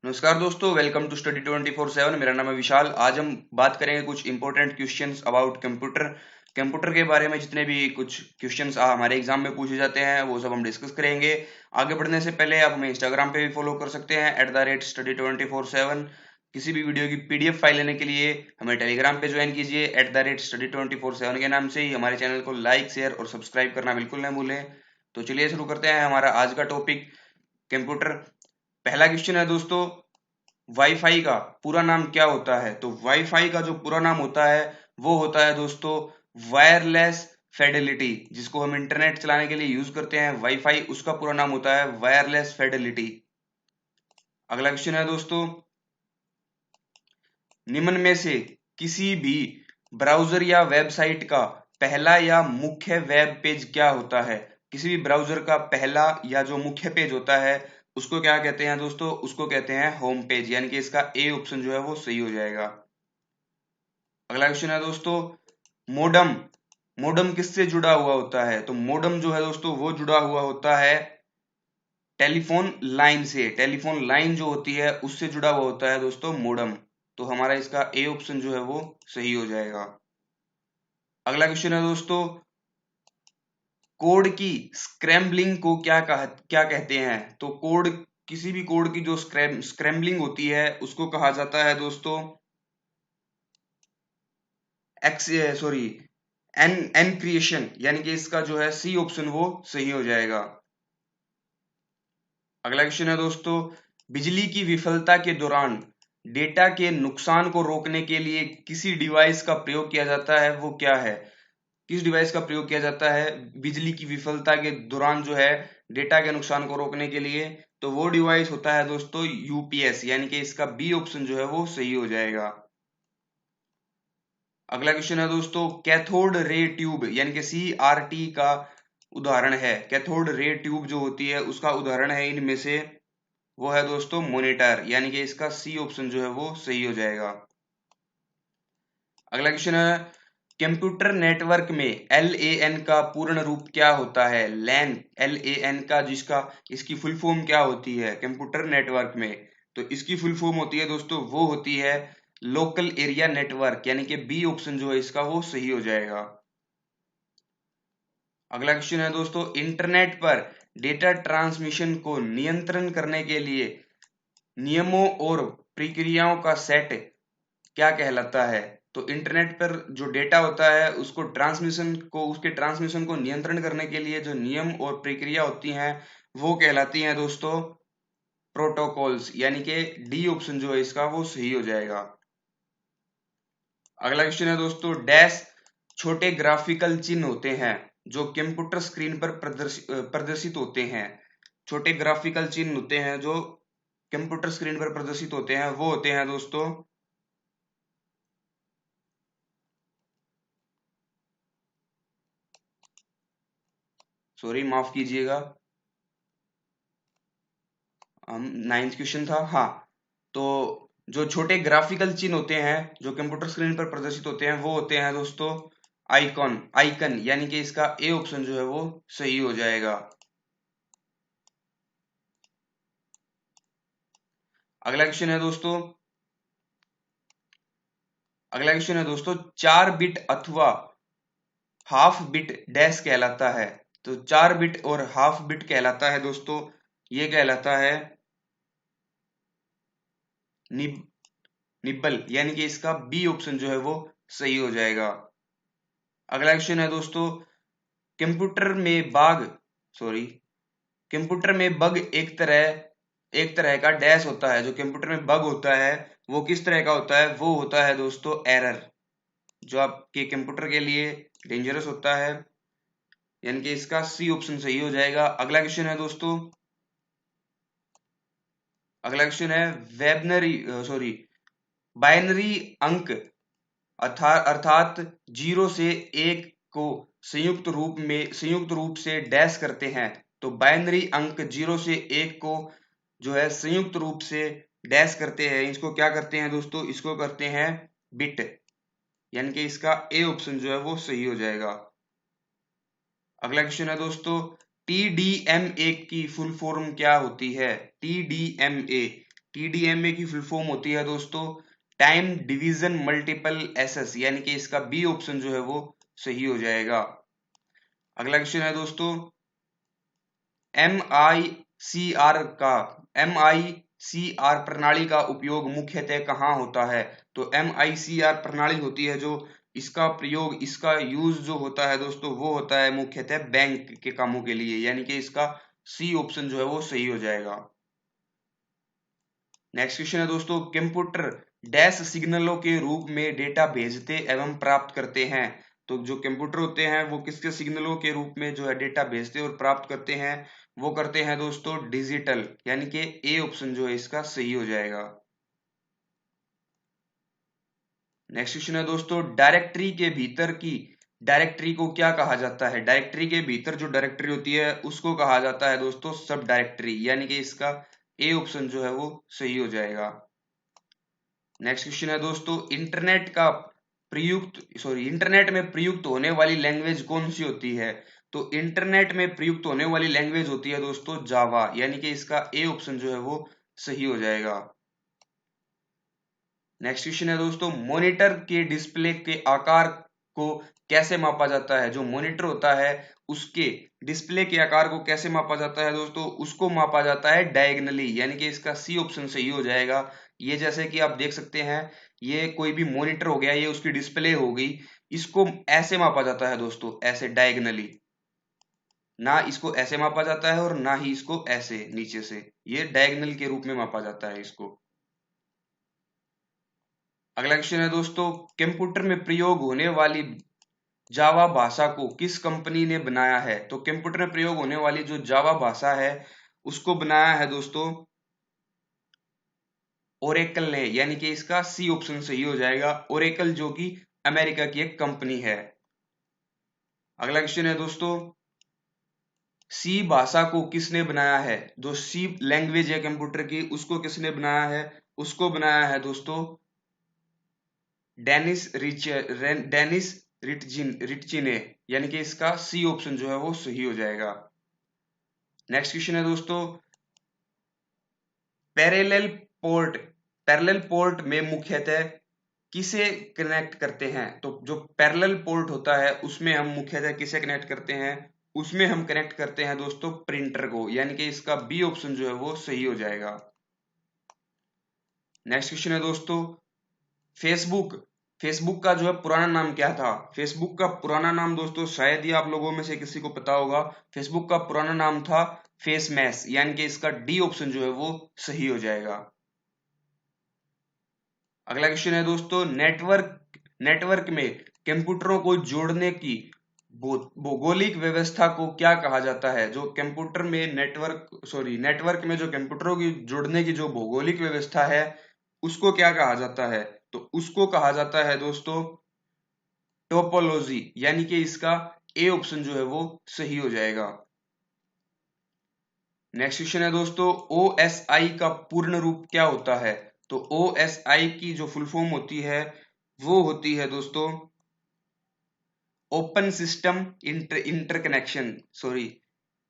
नमस्कार दोस्तों, welcome to study 24/7। मेरा नाम है विशाल। आज हम बात करेंगे कुछ important questions about computer. Computer के बारे में जितने भी कुछ क्वेश्चंस हमारे एग्जाम में पूछे जाते हैं वो सब हम डिस्कस करेंगे। आगे बढ़ने से पहले आप हमें इंस्टाग्राम पे भी फॉलो कर सकते हैं @study24/7। किसी भी वीडियो की पीडीएफ फाइल लेने के लिए हमें टेलीग्राम पे ज्वाइन कीजिए @study24/7 के नाम से ही। हमारे चैनल को लाइक, शेयर और सब्सक्राइब करना बिल्कुल न भूलें। तो चलिए शुरू करते हैं हमारा आज का टॉपिक, कंप्यूटर। पहला क्वेश्चन है दोस्तों, वाईफाई का पूरा नाम क्या होता है? तो वाईफाई का जो पूरा नाम होता है वो होता है दोस्तों वायरलेस फिडेलिटी। जिसको हम इंटरनेट चलाने के लिए यूज करते हैं वाईफाई, उसका पूरा नाम होता है वायरलेस फिडेलिटी। अगला क्वेश्चन है दोस्तों, निम्न में से किसी भी ब्राउजर या वेबसाइट का पहला या मुख्य वेब पेज क्या होता है? किसी भी ब्राउजर का पहला या जो मुख्य पेज होता है उसको क्या कहते हैं दोस्तों? उसको कहते हैं होम पेज, यानी कि इसका ए ऑप्शन जो है वो सही हो जाएगा। अगला क्वेश्चन है दोस्तों, मोडम। मोडम किससे जुड़ा हुआ होता है? तो मोडम जो है दोस्तों वो जुड़ा हुआ होता है टेलीफोन लाइन से। टेलीफोन लाइन जो होती है उससे जुड़ा हुआ होता है दोस्तों मोडम। तो हमारा इसका ए ऑप्शन जो है वो सही हो जाएगा। अगला क्वेश्चन है दोस्तों, कोड की स्क्रैम्बलिंग को क्या कहते हैं? तो कोड, किसी भी कोड की जो स्क्रैम्बलिंग होती है उसको कहा जाता है दोस्तों एक्स सॉरी एन एनक्रिएशन, यानी कि इसका जो है सी ऑप्शन वो सही हो जाएगा। अगला क्वेश्चन है दोस्तों, बिजली की विफलता के दौरान डेटा के नुकसान को रोकने के लिए किसी डिवाइस का प्रयोग किया जाता है, वो क्या है? किस डिवाइस का प्रयोग किया जाता है बिजली की विफलता के दौरान जो है डेटा के नुकसान को रोकने के लिए? तो वो डिवाइस होता है दोस्तों यूपीएस, यानी कि इसका बी ऑप्शन जो है वो सही हो जाएगा। अगला क्वेश्चन है दोस्तों, कैथोड रे ट्यूब यानी कि सीआरटी का उदाहरण है। कैथोड रे ट्यूब जो होती है उसका उदाहरण है इनमें से, वो है दोस्तों मॉनिटर, यानी कि इसका सी ऑप्शन जो है वो सही हो जाएगा। अगला क्वेश्चन है, कंप्यूटर नेटवर्क में LAN का पूर्ण रूप क्या होता है? लैन, LAN का जिसका इसकी फुल फॉर्म क्या होती है कंप्यूटर नेटवर्क में? तो इसकी फुल फॉर्म होती है दोस्तों, वो होती है लोकल एरिया नेटवर्क, यानी कि बी ऑप्शन जो है इसका वो सही हो जाएगा। अगला क्वेश्चन है दोस्तों, इंटरनेट पर डेटा ट्रांसमिशन को नियंत्रण करने के लिए नियमों और प्रक्रियाओं का सेट क्या कहलाता है? तो इंटरनेट पर जो डेटा होता है उसके ट्रांसमिशन को नियंत्रण करने के लिए जो नियम और प्रक्रिया होती हैं वो कहलाती हैं दोस्तों प्रोटोकॉल्स, यानी कि डी ऑप्शन जो है इसका वो सही हो जाएगा। अगला क्वेश्चन है दोस्तों, डैश छोटे ग्राफिकल चिन्ह होते हैं जो कंप्यूटर स्क्रीन पर प्रदर्शित होते हैं। छोटे ग्राफिकल चिन्ह होते हैं जो कंप्यूटर स्क्रीन पर प्रदर्शित होते हैं वो होते हैं दोस्तों, सॉरी माफ कीजिएगा, हम नाइन्थ क्वेश्चन था, हाँ। तो जो छोटे ग्राफिकल चिन्ह होते हैं जो कंप्यूटर स्क्रीन पर प्रदर्शित होते हैं वो होते हैं दोस्तों आइकॉन, आइकन, यानी कि इसका ए ऑप्शन जो है वो सही हो जाएगा। अगला क्वेश्चन है दोस्तों, अगला क्वेश्चन है दोस्तों, 4 बिट अथवा हाफ बिट डैश कहलाता है। तो 4 बिट और हाफ बिट कहलाता है दोस्तों, ये कहलाता है निब निब्बल, यानी कि इसका बी ऑप्शन जो है वो सही हो जाएगा। अगला क्वेश्चन है दोस्तों, कंप्यूटर में बाग सॉरी कंप्यूटर में बग एक तरह का डैश होता है। जो कंप्यूटर में बग होता है वो किस तरह का होता है? वो होता है दोस्तों एरर, जो आपके कंप्यूटर के लिए डेंजरस होता है, यानी कि इसका सी ऑप्शन सही हो जाएगा। अगला क्वेश्चन है दोस्तों, अगला क्वेश्चन है बाइनरी अंक अर्थात 0 से 1 को संयुक्त रूप से डैश करते हैं। तो बाइनरी अंक 0 से 1 को जो है संयुक्त रूप से डैश करते हैं, इसको क्या करते हैं दोस्तों? इसको करते हैं बिट, यानी कि इसका ए ऑप्शन जो है वो सही हो जाएगा। अगला क्वेश्चन है दोस्तों, TDMA की फुल फॉर्म क्या होती है? TDMA, TDMA की फुल फॉर्म होती है दोस्तों टाइम डिवीजन मल्टीपल एसएस, यानी कि इसका बी ऑप्शन जो है वो सही हो जाएगा। अगला क्वेश्चन है दोस्तों एम आई सी आर प्रणाली का उपयोग मुख्यतः कहाँ होता है? तो MICR प्रणाली होती है जो इसका प्रयोग, इसका यूज जो होता है दोस्तों वो होता है मुख्यतः बैंक के कामों के लिए, यानी कि इसका सी ऑप्शन जो है वो सही हो जाएगा। नेक्स्ट क्वेश्चन है दोस्तों कंप्यूटर डैश सिग्नलों के रूप में डेटा भेजते एवं प्राप्त करते हैं। तो जो कंप्यूटर होते हैं वो किसके सिग्नलों के रूप में जो है डेटा भेजते और प्राप्त करते हैं? वो करते हैं दोस्तों डिजिटल, यानी कि ए ऑप्शन जो है इसका सही हो जाएगा। नेक्स्ट क्वेश्चन है दोस्तों डायरेक्टरी के भीतर की डायरेक्टरी को क्या कहा जाता है? डायरेक्टरी के भीतर जो डायरेक्टरी होती है उसको कहा जाता है दोस्तों सब डायरेक्टरी, यानी कि इसका ए ऑप्शन जो है वो सही हो जाएगा। नेक्स्ट क्वेश्चन है दोस्तों इंटरनेट में प्रयुक्त होने वाली लैंग्वेज कौन सी होती है? तो इंटरनेट में प्रयुक्त होने वाली लैंग्वेज होती है दोस्तों जावा, यानी कि इसका ए ऑप्शन जो है वो सही हो जाएगा। नेक्स्ट क्वेश्चन है दोस्तों मॉनिटर के डिस्प्ले के आकार को कैसे मापा जाता है? जो मॉनिटर होता है उसके डिस्प्ले के आकार को कैसे मापा जाता है दोस्तों? उसको मापा जाता है डायगनली, यानी कि इसका सी ऑप्शन सही हो जाएगा। ये जैसे कि आप देख सकते हैं ये कोई भी मॉनिटर हो गया, ये उसकी डिस्प्ले हो गई, इसको ऐसे मापा जाता है दोस्तों, ऐसे डायगनली, ना इसको ऐसे मापा जाता है और ना ही इसको ऐसे नीचे से, ये डायगनल के रूप में मापा जाता है इसको। अगला क्वेश्चन है दोस्तों कंप्यूटर में प्रयोग होने वाली जावा भाषा को किस कंपनी ने बनाया है? तो कंप्यूटर में प्रयोग होने वाली जो जावा भाषा है उसको बनाया है दोस्तों ओरेकल ने, यानी कि इसका सी ऑप्शन सही हो जाएगा। ओरेकल जो कि अमेरिका की एक कंपनी है। अगला क्वेश्चन है दोस्तों सी भाषा को किसने बनाया है? जो सी लैंग्वेज है कंप्यूटर की उसको किसने बनाया है? उसको बनाया है दोस्तों डेनिस रिटची ने, यानी कि इसका सी ऑप्शन जो है वो सही हो जाएगा। नेक्स्ट क्वेश्चन है दोस्तों पैरेलल पोर्ट पैरेलल पोर्ट में मुख्यतः किसे कनेक्ट करते हैं? तो जो पैरेलल पोर्ट होता है उसमें हम मुख्यतः किसे कनेक्ट करते हैं? उसमें हम कनेक्ट करते हैं दोस्तों प्रिंटर को, यानी कि इसका बी ऑप्शन जो है वो सही हो जाएगा। नेक्स्ट क्वेश्चन है दोस्तों फेसबुक फेसबुक का जो है पुराना नाम क्या था? फेसबुक का पुराना नाम दोस्तों शायद ही आप लोगों में से किसी को पता होगा। फेसबुक का पुराना नाम था फेसमैश, यानी कि इसका डी ऑप्शन जो है वो सही हो जाएगा। अगला क्वेश्चन है दोस्तों नेटवर्क में कंप्यूटरों को जोड़ने की भौगोलिक व्यवस्था को क्या कहा जाता है? जो कंप्यूटर में नेटवर्क में जो कंप्यूटरों की जोड़ने की जो भौगोलिक व्यवस्था है उसको क्या कहा जाता है? तो उसको कहा जाता है दोस्तों टोपोलॉजी, यानी कि इसका ए ऑप्शन जो है वो सही हो जाएगा। नेक्स्ट क्वेश्चन है दोस्तों OSI का पूर्ण रूप क्या होता है? तो OSI की जो फुल फॉर्म होती है वो होती है दोस्तों open system interconnection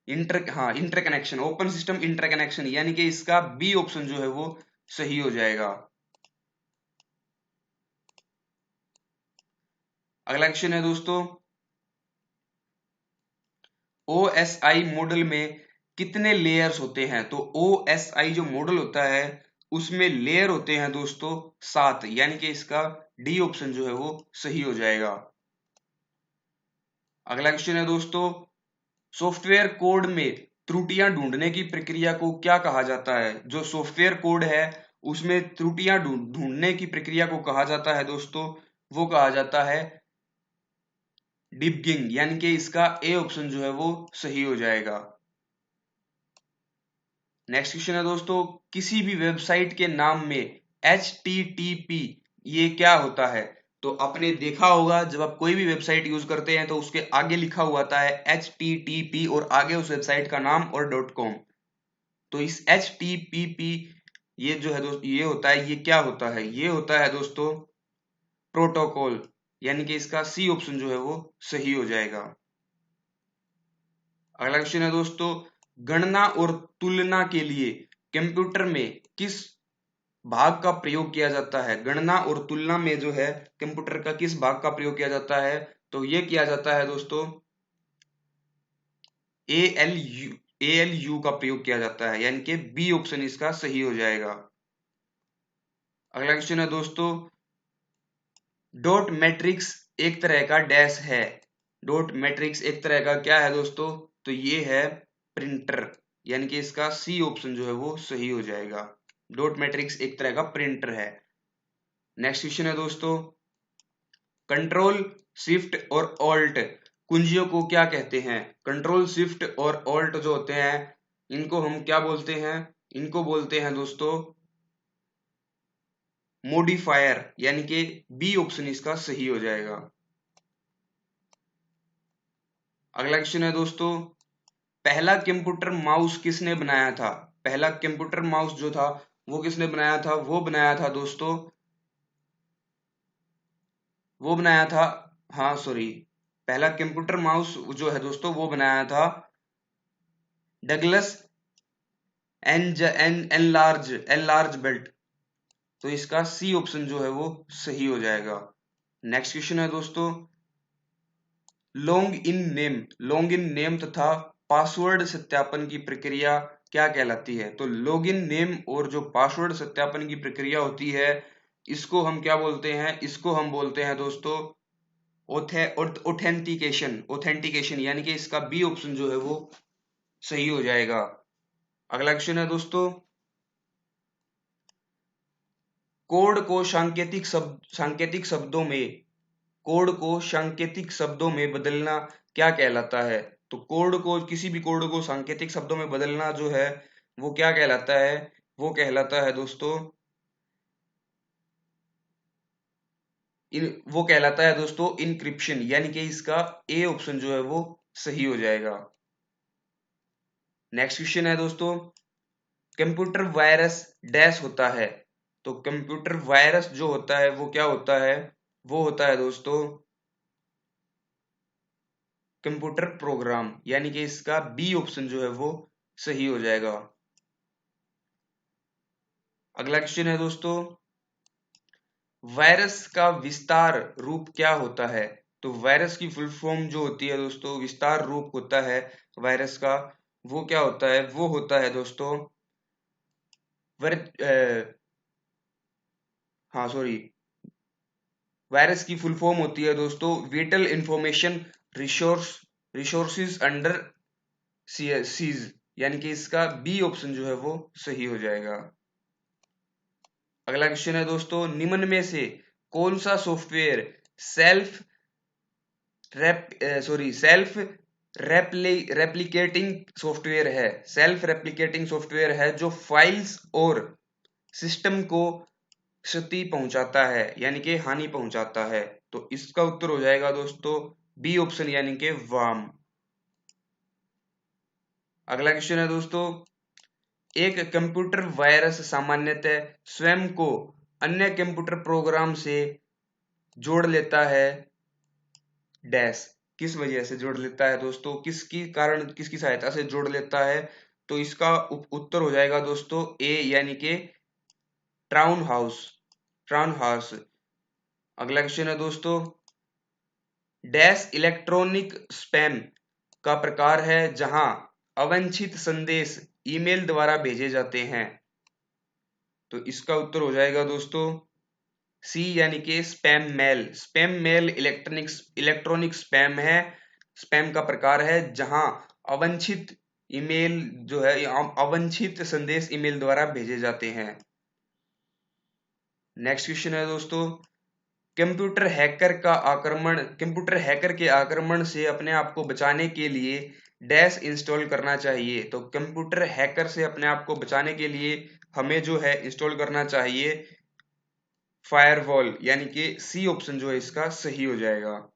interconnection, open system interconnection, यानी कि इसका बी ऑप्शन जो है वो सही हो जाएगा। अगला क्वेश्चन है दोस्तों OSI मॉडल में कितने लेयर्स होते हैं? तो OSI जो मॉडल होता है उसमें लेयर होते हैं दोस्तों 7, यानी कि इसका डी ऑप्शन जो है वो सही हो जाएगा। अगला क्वेश्चन है दोस्तों सॉफ्टवेयर कोड में त्रुटियां ढूंढने की प्रक्रिया को क्या कहा जाता है? जो सॉफ्टवेयर कोड है उसमें त्रुटियां ढूंढने की प्रक्रिया को कहा जाता है दोस्तों वो कहा जाता है डिबगिंग, यानी कि इसका ए ऑप्शन जो है वो सही हो जाएगा। नेक्स्ट क्वेश्चन है दोस्तों किसी भी वेबसाइट के नाम में HTTP ये क्या होता है? तो आपने देखा होगा जब आप कोई भी वेबसाइट यूज करते हैं तो उसके आगे लिखा हुआ आता है HTTP और आगे उस वेबसाइट का नाम और .com। तो इस HTTP ये जो है दोस्तों ये होता है, ये क्या होता है? ये होता है दोस्तों प्रोटोकॉल, यानी कि इसका सी ऑप्शन जो है वो सही हो जाएगा। अगला क्वेश्चन है दोस्तों गणना और तुलना के लिए कंप्यूटर में किस भाग का प्रयोग किया जाता है? गणना और तुलना में जो है कंप्यूटर का किस भाग का प्रयोग किया जाता है? तो ये किया जाता है दोस्तों ALU का प्रयोग किया जाता है, यानी कि बी ऑप्शन इसका सही हो जाएगा। अगला क्वेश्चन है दोस्तों, डॉट मैट्रिक्स एक तरह का डैश है। डॉट मैट्रिक्स एक तरह का क्या है दोस्तों? तो ये है प्रिंटर, यानी कि इसका सी ऑप्शन जो है वो सही हो जाएगा। डॉट मैट्रिक्स एक तरह का प्रिंटर है। नेक्स्ट क्वेश्चन है दोस्तों, कंट्रोल शिफ्ट और ऑल्ट कुंजियों को क्या कहते हैं? कंट्रोल शिफ्ट और ऑल्ट जो होते हैं इनको हम क्या बोलते हैं? इनको बोलते हैं दोस्तों मॉडिफायर, यानी कि बी ऑप्शन इसका सही हो जाएगा। अगला क्वेश्चन है दोस्तों, पहला कंप्यूटर माउस किसने बनाया था? पहला कंप्यूटर माउस जो था वो किसने बनाया था? वो बनाया था दोस्तों, वो बनाया था, हाँ सॉरी, पहला कंप्यूटर माउस जो है दोस्तों वो बनाया था डगलस एन लार्ज बेल्ट। तो इसका सी ऑप्शन जो है वो सही हो जाएगा। नेक्स्ट क्वेश्चन है दोस्तों, लॉन्ग इन नेम तथा पासवर्ड सत्यापन की प्रक्रिया क्या कहलाती है? तो लॉग इन नेम और जो पासवर्ड सत्यापन की प्रक्रिया होती है इसको हम क्या बोलते हैं? इसको हम बोलते हैं दोस्तों ऑथेंटिकेशन, यानी कि इसका बी ऑप्शन जो है वो सही हो जाएगा। अगला क्वेश्चन है दोस्तों, कोड को सांकेतिक शब्दों में बदलना क्या कहलाता है? तो कोड को, किसी भी कोड को सांकेतिक शब्दों में बदलना जो है वो क्या कहलाता है? वो कहलाता है दोस्तों वो कहलाता है दोस्तों इनक्रिप्शन, यानी कि इसका ए ऑप्शन जो है वो सही हो जाएगा। नेक्स्ट क्वेश्चन है दोस्तों, कंप्यूटर वायरस डैश होता है। तो कंप्यूटर वायरस जो होता है वो क्या होता है? वो होता है दोस्तों कंप्यूटर प्रोग्राम, यानी कि इसका बी ऑप्शन जो है वो सही हो जाएगा। अगला क्वेश्चन है दोस्तों, वायरस का विस्तार रूप क्या होता है? तो वायरस की फुल फॉर्म जो होती है दोस्तों, विस्तार रूप होता है वायरस का, वो क्या होता है? वो होता है दोस्तों वर, हाँ सॉरी, वायरस की फुल फॉर्म होती है दोस्तों whittle information resources under seize, यानी कि इसका बी ऑप्शन जो है वो सही हो जाएगा। अगला क्वेश्चन है दोस्तों, निम्न में से कौन सा software self self replicating software है? सेल्फ रेप्लिकेटिंग सॉफ्टवेयर है जो फाइल्स और सिस्टम को क्षति पहुंचाता है, यानी कि हानि पहुंचाता है। तो इसका उत्तर हो जाएगा दोस्तों बी ऑप्शन, यानी कि वार्म। अगला क्वेश्चन है दोस्तों, एक कंप्यूटर वायरस सामान्यतः स्वयं को अन्य कंप्यूटर प्रोग्राम से जोड़ लेता है डैश। किस वजह से जोड़ लेता है दोस्तों? किसकी कारण, किसकी सहायता से जोड़ लेता है? तो इसका उत्तर हो जाएगा दोस्तों ए, यानी कि ट्राउन हाउस। अगला क्वेश्चन है दोस्तों, डैश इलेक्ट्रॉनिक स्पैम का प्रकार है जहां अवांछित संदेश ईमेल द्वारा भेजे जाते हैं। तो इसका उत्तर हो जाएगा दोस्तों सी, यानी कि स्पैम मेल इलेक्ट्रॉनिक स्पैम है, स्पैम का प्रकार है जहां अवांछित ईमेल जो है, अवांछित संदेश ईमेल द्वारा भेजे जाते हैं। नेक्स्ट क्वेश्चन है दोस्तों, कंप्यूटर हैकर के आक्रमण से अपने आप को बचाने के लिए डैश इंस्टॉल करना चाहिए। तो कंप्यूटर हैकर से अपने आप को बचाने के लिए हमें जो है इंस्टॉल करना चाहिए फायरवॉल, यानी कि सी ऑप्शन जो है इसका सही हो जाएगा।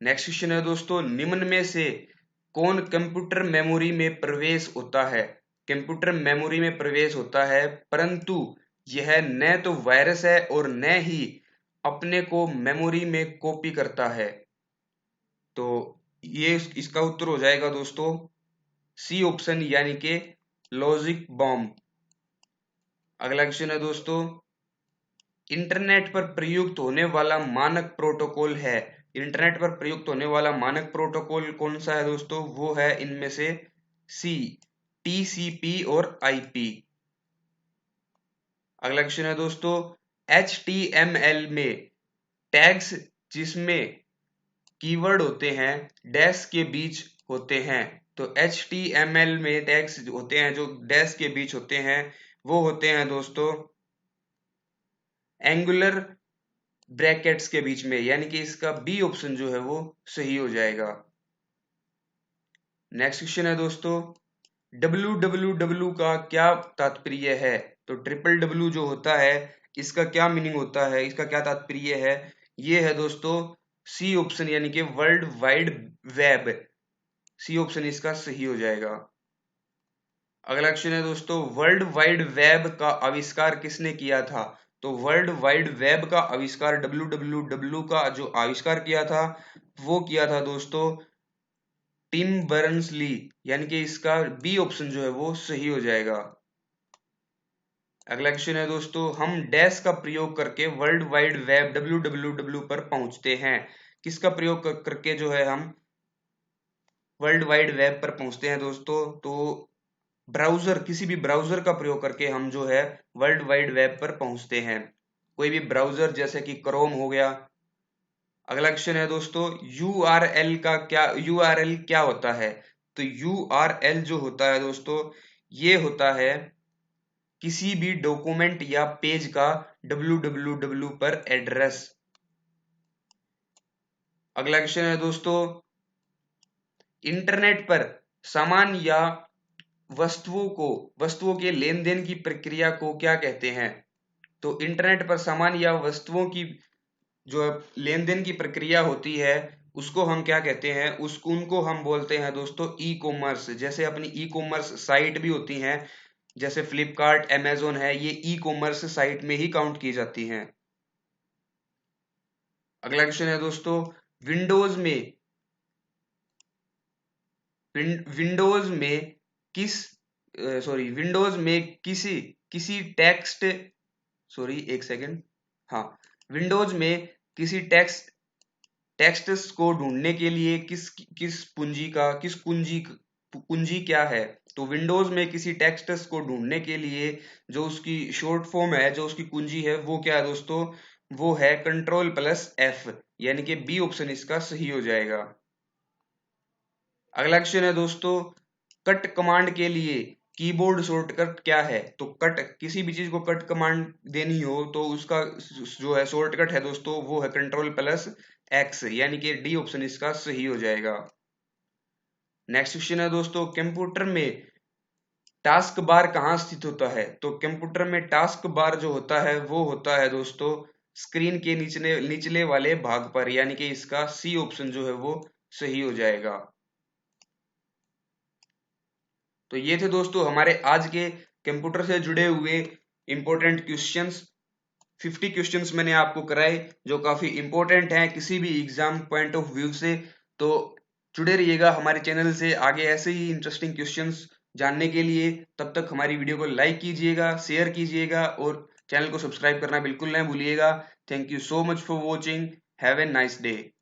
नेक्स्ट क्वेश्चन है दोस्तों, निम्न में से कौन कंप्यूटर मेमोरी में प्रवेश होता है? कंप्यूटर मेमोरी में प्रवेश होता है परंतु यह न तो वायरस है और न ही अपने को मेमोरी में कॉपी करता है। तो ये इसका उत्तर हो जाएगा दोस्तों सी ऑप्शन, यानी कि लॉजिक बॉम्ब। अगला क्वेश्चन है दोस्तों, इंटरनेट पर प्रयुक्त होने वाला मानक प्रोटोकॉल है। इंटरनेट पर प्रयुक्त होने वाला मानक प्रोटोकॉल कौन सा है दोस्तों? वो है इनमें से सी, टीसीपी और आईपी। अगला क्वेश्चन है दोस्तों, HTML में टैग्स जिसमें कीवर्ड होते हैं डैश के बीच होते हैं, तो HTML में टैग्स होते हैं जो डैश के बीच होते हैं वो होते हैं दोस्तों एंगुलर ब्रैकेट्स के बीच में, यानी कि इसका बी ऑप्शन जो है वो सही हो जाएगा। नेक्स्ट क्वेश्चन है दोस्तों, www का क्या तात्पर्य है? तो ट्रिपल डब्ल्यू जो होता है इसका क्या मीनिंग होता है, इसका क्या तात्पर्य है? ये है दोस्तों सी ऑप्शन, यानी कि world wide web. C option इसका सही हो जाएगा। अगला क्वेश्चन है दोस्तों, वर्ल्ड वाइड वेब का आविष्कार किसने किया था? तो वर्ल्ड वाइड वेब का आविष्कार www का जो आविष्कार किया था वो किया था दोस्तों टिम बर्नर्स-ली, यानी कि इसका बी ऑप्शन जो है वो सही हो जाएगा। अगला क्वेश्चन है दोस्तों, हम डैश का प्रयोग करके वर्ल्ड वाइड वेब www पर पहुंचते हैं। किसका प्रयोग करके जो है हम वर्ल्ड वाइड वेब पर पहुंचते हैं दोस्तों? तो ब्राउजर, किसी भी ब्राउजर का प्रयोग करके हम जो है वर्ल्ड वाइड वेब पर पहुंचते हैं। कोई भी ब्राउजर जैसे कि क्रोम हो गया। अगला क्वेश्चन है दोस्तों, यूआरएल क्या होता है? तो यूआरएल जो होता है दोस्तों ये होता है किसी भी डॉक्यूमेंट या पेज का www पर एड्रेस। अगला क्वेश्चन है दोस्तों, इंटरनेट पर सामान या वस्तुओं के लेन देन की प्रक्रिया को क्या कहते हैं? तो इंटरनेट पर सामान या वस्तुओं की जो लेन देन की प्रक्रिया होती है उसको हम क्या कहते हैं? उनको हम बोलते हैं दोस्तों ई कॉमर्स। जैसे अपनी ई कॉमर्स साइट भी होती हैं, जैसे फ्लिपकार्ट, अमेजोन है, ये ई कॉमर्स साइट में ही काउंट की जाती हैं। अगला क्वेश्चन है दोस्तों, विंडोज में विंडोज में किस विंडोज में किसी किसी टेक्स्ट सॉरी एक सेकेंड हाँ, विंडोज में किसी टेक्स्ट्स को ढूंढने के लिए किस कुंजी क्या है? तो विंडोज में किसी टेक्स्ट्स को ढूंढने के लिए जो उसकी शॉर्ट फॉर्म है, जो उसकी कुंजी है वो क्या है दोस्तों? वो है Ctrl+F, यानी कि बी ऑप्शन इसका सही हो जाएगा। अगला क्वेश्चन है दोस्तों, कट कमांड के लिए कीबोर्ड शॉर्टकट क्या है? तो कट, किसी भी चीज को कट कमांड देनी हो तो उसका जो है शॉर्टकट है दोस्तों वो है Ctrl+X, यानी कि डी ऑप्शन इसका सही हो जाएगा। नेक्स्ट क्वेश्चन है दोस्तों, कंप्यूटर में टास्क बार कहाँ स्थित होता है? तो कंप्यूटर में टास्क बार जो होता है वो होता है दोस्तों स्क्रीन के निचले वाले भाग पर, यानी कि इसका सी ऑप्शन जो है वो सही हो जाएगा। तो ये थे दोस्तों हमारे आज के कंप्यूटर से जुड़े हुए इंपॉर्टेंट क्वेश्चंस। 50 क्वेश्चंस मैंने आपको कराए जो काफी इंपॉर्टेंट हैं किसी भी एग्जाम पॉइंट ऑफ व्यू से। तो जुड़े रहिएगा हमारे चैनल से आगे ऐसे ही इंटरेस्टिंग क्वेश्चंस जानने के लिए। तब तक हमारी वीडियो को लाइक कीजिएगा, शेयर कीजिएगा और चैनल को सब्सक्राइब करना बिल्कुल ना भूलिएगा। Thank you so much for watching. Have a nice day.